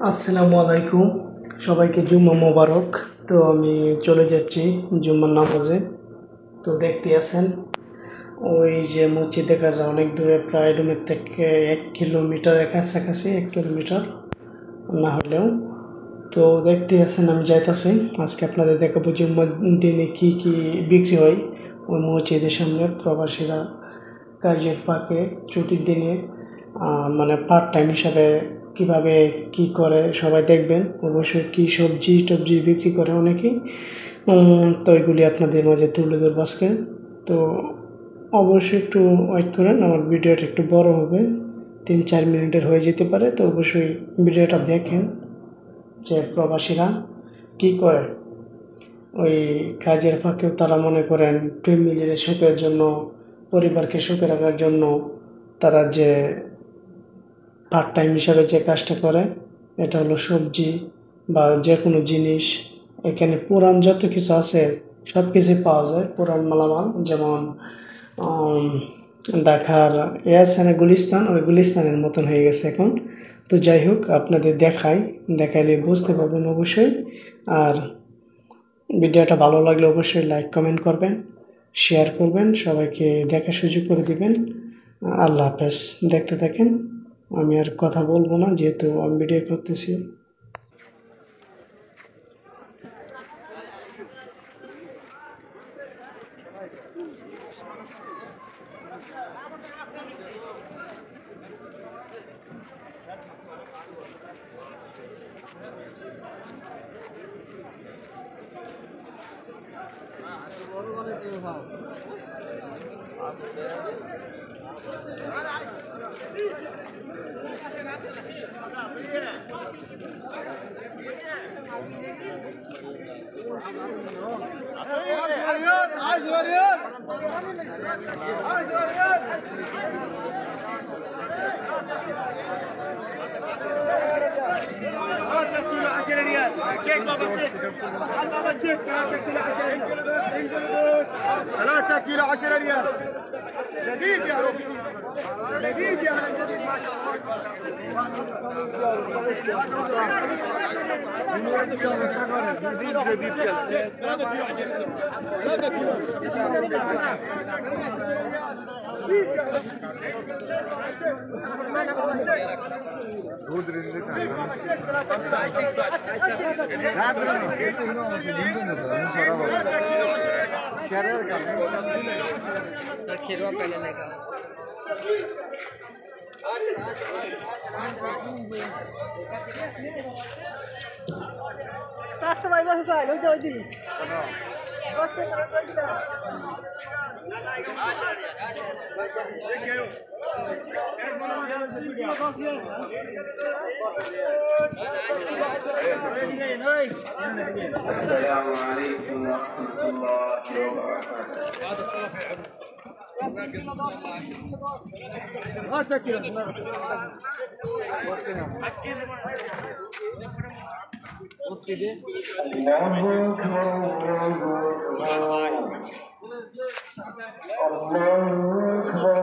আসসালামু আলাইকুম, সবাইকে জুম্মা মোবারক। তো আমি চলে যাচ্ছি জুম্মার নামাজে। তো দেখতে আছেন ওই যে মসজিদ দেখা যায় অনেক দূরে, প্রায় রুমের থেকে 1 কিলোমিটারের কাছাকাছি, 1 কিলোমিটার না হলেও। তো দেখতে আছেন আমি যাইতাছি। আজকে আপনাদের দেখাবো জুম্মার দিনে কি কি বিক্রি হয় ওই মসজিদের সামনে। প্রবাসীরা কাজের ফাঁকে ছুটির দিনে মানে পার্ট টাইম হিসাবে কীভাবে কি করে সবাই দেখবেন। অবশ্যই কি সবজি টবজি বিক্রি করে অনেকেই। তো ওইগুলি আপনাদের মাঝে তুলে ধরবো আজকে। তো অবশ্যই একটু ওয়েট করেন, আমার ভিডিওটা একটু বড় হবে, 3-4 মিনিটের হয়ে যেতে পারে। তো অবশ্যই ভিডিওটা দেখেন যে প্রবাসীরা কি করে ওই কাজের ফাঁকেও। তারা মনে করেন ফ্যামিলির সুখের জন্য, পরিবারকে সুখে রাখার জন্য তারা যে পার্ট টাইম হিসাবে যে কাজটা করে, এটা হলো সবজি বা যে কোনো জিনিস। এখানে পুরান যত কিছু আছে সব কিছুই পাওয়া যায়, পুরান মালামাল। যেমন ঢাকার এ আছে না গুলিস্তান, ওই গুলিস্তানের মতন হয়ে গেছে এখন। তো যাই হোক, আপনাদের দেখাইলে বুঝতে পারবেন অবশ্যই। আর ভিডিওটা ভালো লাগলে অবশ্যই লাইক কমেন্ট করবেন, শেয়ার করবেন, সবাইকে দেখার সুযোগ করে দিবেন। আল্লাহ হাফেজ। দেখতে থাকেন, আমি আর কথা বলবো না যেহেতু আমি ভিডিও করতেছি। كيك بابا كيك بابا كيك 3 كيلو 10 ريال جديد يا رب جديد يا جديد ما شاء রাস্তা ভাই বসে চাই ওই যে ওই দিকে السلام عليكم ورحمة الله وبركاته. الله أكبر.